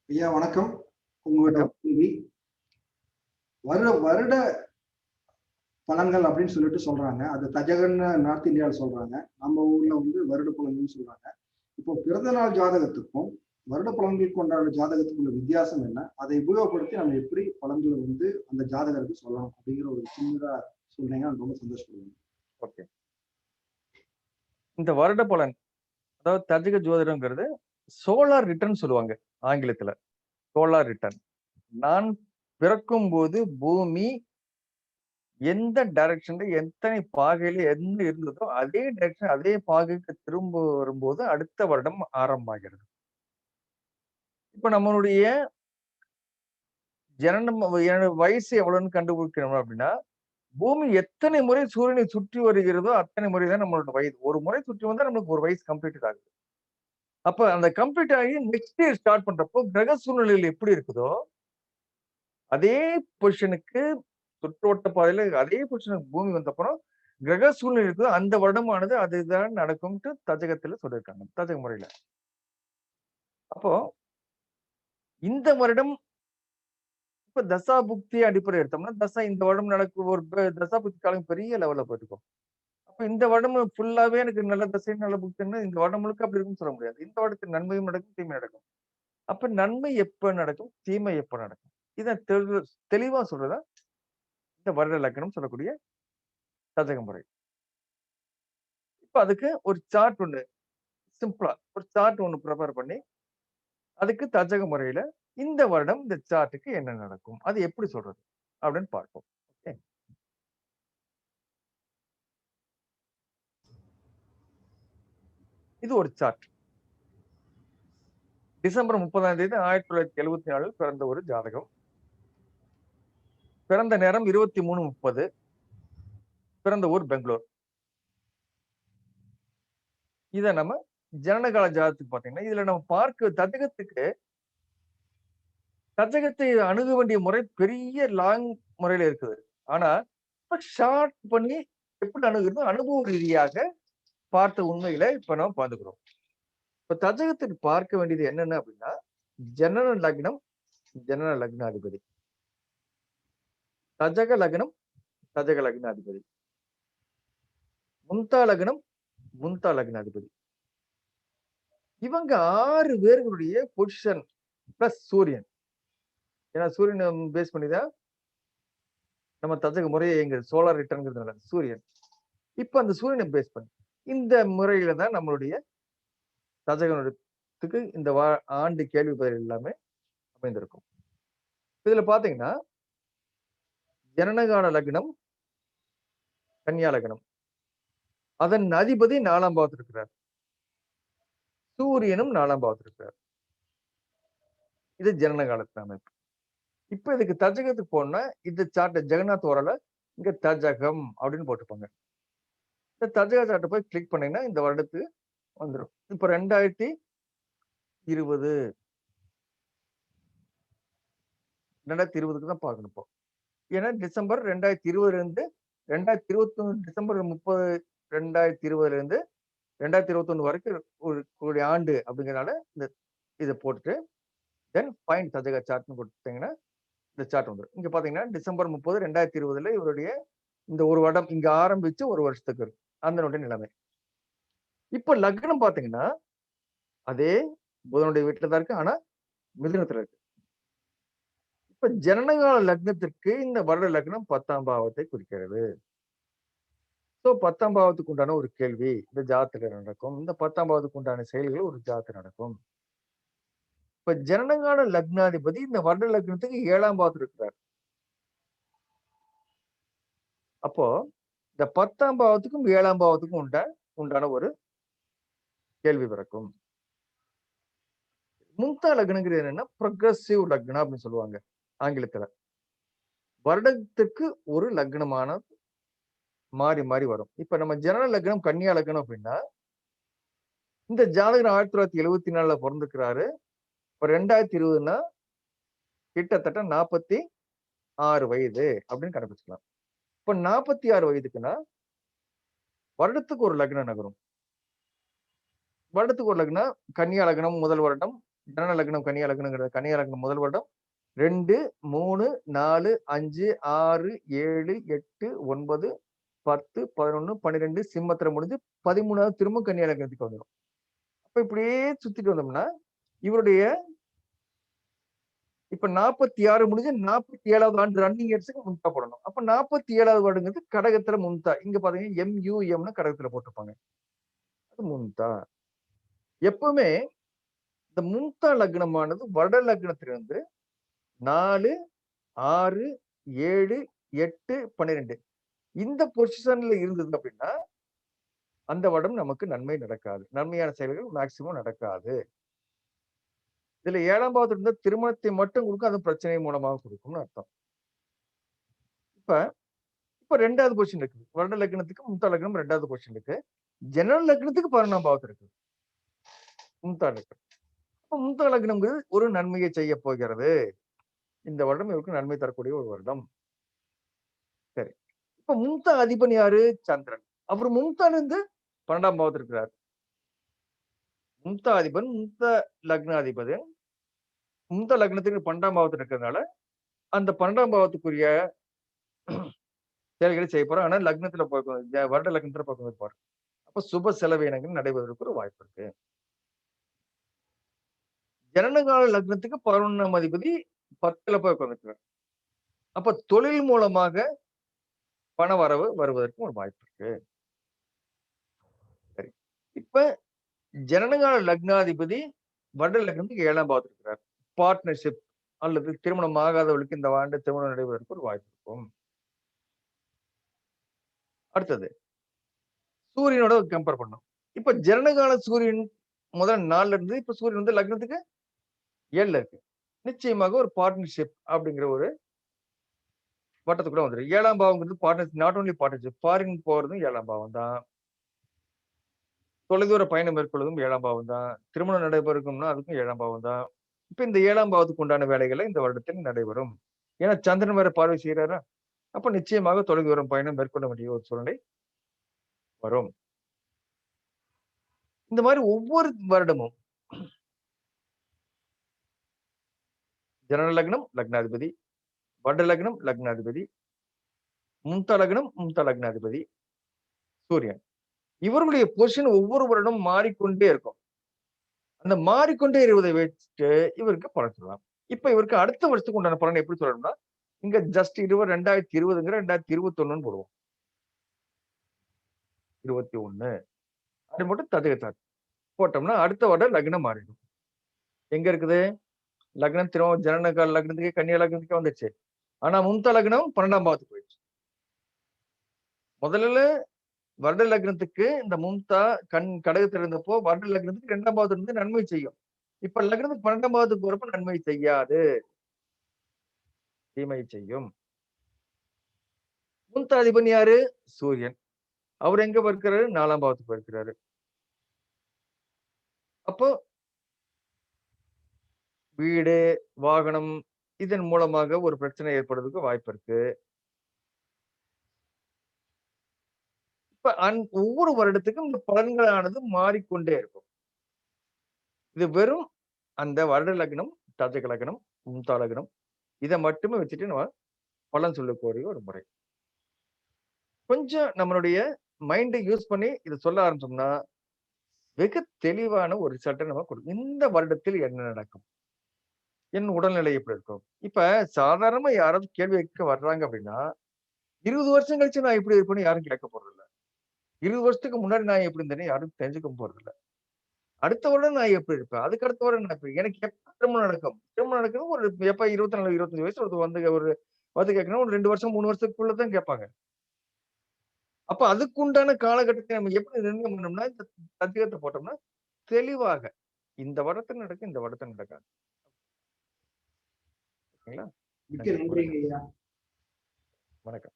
ஐயா வணக்கம். உங்களோட வணக்கம். கேள்வி வருட பலன்கள் அப்படின்னு சொல்லிட்டு சொல்றாங்க. அது தஜகன்னு நார்த் இந்தியாவில் சொல்றாங்க. நம்ம ஊர்ல வந்து வருட பலன்கள்னு சொல்றாங்க. இப்போ பிறந்த நாள் ஜாதகத்துக்கும் வருட பலன்கள் கொண்டாட ஜாதகத்துக்குள்ள வித்தியாசம் என்ன? அதை உபயோகப்படுத்தி நம்ம எப்படி பலன்களை வந்து அந்த ஜாதகருக்கு சொல்லலாம் அப்படிங்கிற ஒரு சின்னதா சொன்னீங்கன்னா ரொம்ப சந்தோஷப்படுவேன். ஓகே. இந்த வருட பலன், அதாவது தஜிக ஜோதிடம்ங்கிறது சோலார் ரிட்டர்ன் சொல்லுவாங்க ஆங்கிலத்துல. Solar return. நான் பிறக்கும்போது பூமி எந்த டைரக்ஷன்ல எத்தனை பாகையில என்ன இருந்ததோ அதே டைரக்ஷன் அதே பாகைக்கு திரும்ப வரும்போது அடுத்த வருடம் ஆரம்பமாகிறது. இப்ப நம்மளுடைய ஜனனம் வயசு எவ்வளவுன்னு கண்டுபிடிக்கணும் அப்படின்னா, பூமி எத்தனை முறை சூரியனை சுற்றி வருகிறதோ அத்தனை முறை தான் நம்மளோட வயது. ஒரு முறை சுற்றி வந்தா நம்மளுக்கு ஒரு வயசு கம்ப்ளீட் ஆகுது. அப்ப அந்த கம்ப்ளீட் ஆகி நெக்ஸ்ட் இயர் ஸ்டார்ட் பண்றப்போ கிரக சூழ்நிலையில் எப்படி இருக்குதோ அதே பொசிஷனுக்கு சுற்றுவட்ட பாதையில அதே பொசிஷனுக்கு பூமி வந்த அப்புறம் கிரக சூழ்நிலை இருக்குதோ அந்த வருடமானது அதுதான் நடக்கும்ட்டு தஜகத்துல சொல்லியிருக்காங்க. தஜக முறையில. அப்போ இந்த வருடம் இப்ப தசா புக்தி அடிப்படை எடுத்தோம்னா தசா இந்த வருடம் நடக்கும் ஒரு தசா புக்தி காலம் பெரிய லெவல்ல போயிருக்கும். அப்ப இந்த வருடம் ஃபுல்லாவே எனக்கு நல்ல தசை நல்ல புக்தின்னு இந்த வருடம் முழுக்க அப்படி இருக்குன்னு சொல்ல முடியாது. இந்த வருடத்தில் நன்மையும் நடக்கும், தீமை நடக்கும். அப்ப நன்மை எப்ப நடக்கும்? தீமை எப்ப நடக்கும்? இத தெளிவா சொல்றதா இந்த வருட லக்னம் சொல்லக்கூடிய தஜக முறை. இப்ப அதுக்கு ஒரு சார்ட் ஒண்ணு சிம்பிளா ஒரு சார்ட் ஒண்ணு ப்ரிப்பேர் பண்ணி, அதுக்கு தஜக முறையில இந்த வருடம் இந்த சார்ட்டுக்கு என்ன நடக்கும்? அது எப்படி சொல்றது? அப்படின்னு பார்ப்போம். ஓகே. இது ஒரு சார்ட். டிசம்பர் 30ஆம் தேதி 1974 பிறந்த ஒரு ஜாதகம். பிறந்த நேரம் 23:30. பிறந்த ஊர் பெங்களூர். இத நம்ம ஜனனகால ஜாதகத்துக்கு பார்த்தீங்கன்னா, இதுல நம்ம பார்க்க தஜகத்தை அணுக வேண்டிய முறை பெரிய லாங் முறையில இருக்குது. ஆனா, இப்ப ஷார்ட் பண்ணி எப்படி அணுகுறது அனுபவ ரீதியாக பார்த்த உண்மையில இப்ப நம்ம பார்த்துக்கிறோம். இப்ப தஜகத்துக்கு பார்க்க வேண்டியது என்னென்ன அப்படின்னா, ஜனன லக்னம், ஜனன லக்னாதிபதி. தஜக லக்னம், தஜக லக்னாதிபதி. முன்தா லக்னம், முன்தா லக்னாதிபதி. இவங்க 6 பேர்களுடைய பொசிஷன் பிளஸ் சூரியன். ஏன்னா சூரியனை பேஸ் பண்ணி தான் நம்ம தஜக முறையை இயங்குது. சோலார் ரிட்டர்ன்ங்கிறதுனால சூரியன். இப்ப அந்த சூரியனை பேஸ் பண்ணி இந்த முறையில தான் நம்மளுடைய தஜகத்துக்கு இந்த ஆண்டு கேள்வி பதில் எல்லாமே அமைந்திருக்கும். இதுல பாத்தீங்கன்னா ஜனனகால லக்னம் கன்னியா லக்னம். அதன் அதிபதி 4ஆம் பாவத்தில் இருக்கிறார். சூரியனும் 4ஆம் பாவத்தில் இருக்கிறார். இது ஜனனகாலத்து அமைப்பு. இப்ப இதுக்கு தஜகத்துக்கு போனா இந்த சார்ட் ஜெகநாத் ஓரல இங்க தஜகம் அப்படின்னு போட்டுப்பாங்க. இந்த தஜக சார்ட்டை போய் கிளிக் பண்ணீங்கன்னா இந்த வருடத்துக்கு வந்துடும். இப்ப 2020க்கு தான் பார்க்கணும் இப்போ. ஏன்னா டிசம்பர் 2020 இருந்து 2021 டிசம்பர் 30 2020 இருந்து 2021 வரைக்கும் ஒரு ஆண்டு அப்படிங்கிறனால இந்த இதை போட்டுட்டு தென் ஃபைண்ட் தஜக சார்ட்னு கொடுத்தீங்கன்னா இந்த சார்ட் வந்துடும். இங்க பாத்தீங்கன்னா டிசம்பர் 30 2020 இவருடைய இந்த ஒரு வருடம் இங்க ஆரம்பிச்சு ஒரு வருஷத்துக்கு இருக்கு அந்த நிலைமை. இப்ப லக்னம் பாத்தீங்கன்னா அதே புதனுடைய வீட்டுல தான் இருக்கு. ஆனா மிதுனத்துல இருக்கு. இப்ப ஜனனகால லக்னத்திற்கு இந்த வருட லக்னம் 10ஆம் பாவத்தை குறிக்கிறது. சோ 10ஆம் பாவத்துக்கு உண்டான ஒரு கேள்வி இந்த ஜாதத்துல நடக்கும். இந்த 10ஆம் பாவத்துக்கு உண்டான செயல்கள் ஒரு ஜாதத்துல நடக்கும். இப்ப ஜனனகால லக்னாதிபதி இந்த வருட லக்னத்துக்கு 7ஆம் பாவத்தில் இருக்கிறார். அப்போ இந்த 10ஆம் பாவத்துக்கும் 7ஆம் பாவத்துக்கும் உண்டான ஒரு கேள்வி பிறக்கும். முன்தா லக்னங்கிறது என்னன்னா ப்ரொக்ரெசிவ் லக்னம் அப்படின்னு சொல்லுவாங்க ஆங்கிலத்துல. வருடத்துக்கு ஒரு லக்னமான மாறி மாறி வரும். இப்ப நம்ம ஜனன லக்னம் கன்னியா லக்னம் அப்படின்னா இந்த ஜாதகர் 1974 பிறந்திருக்கிறாரு. இப்ப 2020னா கிட்டத்தட்ட 46 வயது அப்படின்னு கண்டுபிடிச்சுக்கலாம். இப்ப 46 வயதுக்குன்னா வருடத்துக்கு ஒரு லக்னம் நகரும். வருடத்துக்கு ஒரு லக்னம் கன்னியா லக்னம் முதல் வருடம் ஜனன லக்னம் கன்னியா லக்னங்கிறது கன்னியா லக்னம் முதல் வருடம் 2, 3, 4, 5, 6, 7, 8, 9, 10, 11, 12 சிம்மத்துல முடிஞ்சு 13வது திரும்ப கன்னியா லக்னத்துக்கு வந்துடும். அப்ப இப்படியே சுத்திட்டு வந்தோம்னா இவருடைய இப்ப 46 முடிஞ்சு 47வது ஆண்டு ரன்னிங் இயர்ஸ்க்கு முன்தா போடணும். அப்ப 47வது வருடங்கிறது கடகத்துல முன்தா. இங்க பாத்தீங்கன்னா MUMனு கடகத்துல போட்டிருப்பாங்க. அது முன்தா. எப்பவுமே இந்த முன்தா லக்னமானது வருட லக்னத்திலிருந்து 4, 6, 7, 8, 12 இந்த பொசிஷன்ல இருந்தது அப்படின்னா அந்த வருடம் நமக்கு நன்மை நடக்காது. நன்மையான செயல்கள் மேக்சிமம் நடக்காது. இதுல 7ஆம் பாவத்துல இருந்த திருமணத்தை மட்டும் கொடுக்கும், அது பிரச்சனை மூலமாக கொடுக்கும்னு அர்த்தம். இப்ப 2வது பொசிஷன் இருக்கு. வருட லக்னத்துக்கு முன்தா லக்னம் 2வது பொசிஷன் இருக்கு. ஜனன லக்னத்துக்கு 11ஆம் பாவத்துல இருக்கு. முன்தா லக்னம். அப்ப முன்தா லக்னம்ங்கிறது ஒரு நன்மையை செய்ய போகிறது. இந்த வருடம் இவருக்கு நன்மை தரக்கூடிய ஒரு வருடம். சரி. இப்ப முன்தா அதிபன் யாரு? சந்திரன். அப்புறம் முன்தால இருந்து 12ஆம் பாவத்துல இருக்கிறார். முன்தா அதிபன் முன்தா லக்னாதிபதி முன்தா லக்னத்துக்கு 12ஆம் பாவத்துல இருக்கிறதுனால அந்த 12ஆம் பாவத்துக்குரிய செயல்களை செய்ய போறோம். ஆனா லக்னத்துல வருட லக்னத்துல பார்க்க இருப்பார். அப்ப சுப செலவினங்கள் நடைபெறுவதற்கு ஒரு வாய்ப்பு இருக்கு. ஜனனகால லக்னத்துக்கு 11ஆம் அதிபதி 10ல போய் உட்கார்ந்துருக்கார். அப்ப தொழில் மூலமாக பண வரவு வருவதற்கு ஒரு வாய்ப்பு இருக்கு. சரி. இப்ப ஜனனகால லக்னாதிபதி வருட லக்னத்துக்கு 7ஆம் பாவத்தில் இருக்கிறார். பார்ட்னர்ஷிப் அல்லது திருமணம் ஆகாதவர்களுக்கு இந்த ஆண்டு திருமணம் நடைபெறுவதற்கு ஒரு வாய்ப்பு இருக்கும். அடுத்தது சூரியனோட கம்பேர் பண்ணோம். இப்ப ஜனனகால சூரியன் முதல் நாள்ல இருந்து இப்ப சூரியன் வந்து லக்னத்துக்கு 7ல இருக்கு. நிச்சயமாக ஒரு பார்ட்னர்ஷிப் அப்படிங்கிற ஒரு வட்டத்துக்குள்ள வந்துடும். 7ஆம் பாவங்கிறது partnership, not only partnership, foreign போறதும் 7ஆம் பாவம் தான். தொலைதூர பயணம் மேற்கொள்வதும் 7ஆம் பாவம் தான். திருமணம் நடைபெறும்னா அதுக்கும் 7ஆம் பாவம் தான். இப்ப இந்த 7ஆம் பாவத்துக்கு உண்டான வேலைகளை இந்த வருடத்தில் நடைபெறும். ஏன்னா சந்திரன் வேற பார்வை செய்யறாரா, அப்ப நிச்சயமாக தொலைதூரம் பயணம் மேற்கொள்ள வேண்டிய ஒரு சூழ்நிலை வரும். இந்த மாதிரி ஒவ்வொரு வருடமும் ஜனன லக்னம் லக்னாதிபதி, வட லக்னம் லக்னாதிபதி, முன்தா லக்னம் முன்தா லக்னாதிபதி சூரியன், இவர்களுடைய பொசிஷன் ஒவ்வொரு வருடம் மாறிக்கொண்டே இருக்கும். அந்த மாறிக்கொண்டே இருப்பதை வச்சுட்டு இவருக்கு பலன் சொல்லலாம். இப்ப இவருக்கு அடுத்த வருஷத்துக்கு உண்டான பலன் எப்படி சொல்லணும்னா, இங்க ஜஸ்ட் 2020ங்கிற 2021 போடுவோம். 21 அது மட்டும் ததுகத்தார் போட்டோம்னா அடுத்த வருடம் லக்னம் மாறிடும். எங்க இருக்குது? லக்னம் திரும்ப ஜனனகால லக்னத்துக்கு கன்னியா லக்னத்துக்கு வந்துச்சு. ஆனா முன்தா லக்னம் 12ஆம் பாவத்துக்கு போயிடுச்சு. முதல்ல வருட லக்னத்துக்கு இந்த மும்தா கடகத்துல இருந்தப்போ வருட லக்னத்துக்கு 2ஆம் பாவத்துல இருந்து நன்மை செய்யும். இப்ப லக்னத்துக்கு 12ஆம் பாவத்துக்கு போறப்ப நன்மை செய்யாது, தீமை செய்யும். முன்தா அதிபன் யாரு? சூரியன். அவர் எங்க இருக்கிறாரு? 4ஆம் பாவத்துக்கு இருக்கிறாரு. அப்போ வீடு, வாகனம் இதன் மூலமாக ஒரு பிரச்சனை ஏற்படுறதுக்கு வாய்ப்பு இருக்கு. இப்ப ஒவ்வொரு வருடத்துக்கும் இந்த பலன்களானது மாறிக்கொண்டே இருக்கும். இது வெறும் அந்த வருட லக்னம், தஜக லக்னம், மும்தா லக்னம் இதை மட்டுமே வச்சுட்டு நம்ம பலன் சொல்லக்கூடிய ஒரு முறை. கொஞ்சம் நம்மளுடைய மைண்டை யூஸ் பண்ணி இதை சொல்ல ஆரம்பிச்சோம்னா வெகு தெளிவான ஒரு ரிசல்ட்டை நம்ம கொடுக்கும். இந்த வருடத்தில் என்ன நடக்கும், என் உடல்நிலை எப்படி இருக்கும். இப்ப சாதாரணமா யாராவது கேள்வி கேட்க வர்றாங்க அப்படின்னா 20 வருஷம் கழிச்சு நான் எப்படி இருப்பேன்னு யாரும் கேட்க போறது இல்ல. 20 வருஷத்துக்கு முன்னாடி நான் எப்படி இருந்தேன்னு யாரும் தெரிஞ்சுக்க போறது இல்ல. அடுத்த வருடம் நான் எப்படி இருப்பேன், அதுக்கு அடுத்த வருடம் நான் எனக்கு எப்ப திருமணம் நடக்கும், திருமணம் நடக்கணும் ஒரு எப்ப 24 25 வயசு ஒரு வந்து கேட்கணும் ஒரு 2 வருஷம் 3 வருஷத்துக்குள்ளதான் கேட்பாங்க. அப்ப அதுக்குண்டான காலகட்டத்தை நம்ம எப்படி நிர்ணயம் பண்ணோம்னா இந்த தத்துவத்தை போட்டோம்னா தெளிவாக இந்த வருடத்தில் நடக்கும், இந்த வருடத்தில் நடக்காது. ஓகேங்களா? மிக்க நன்றிங்க ஐயா. வணக்கம்.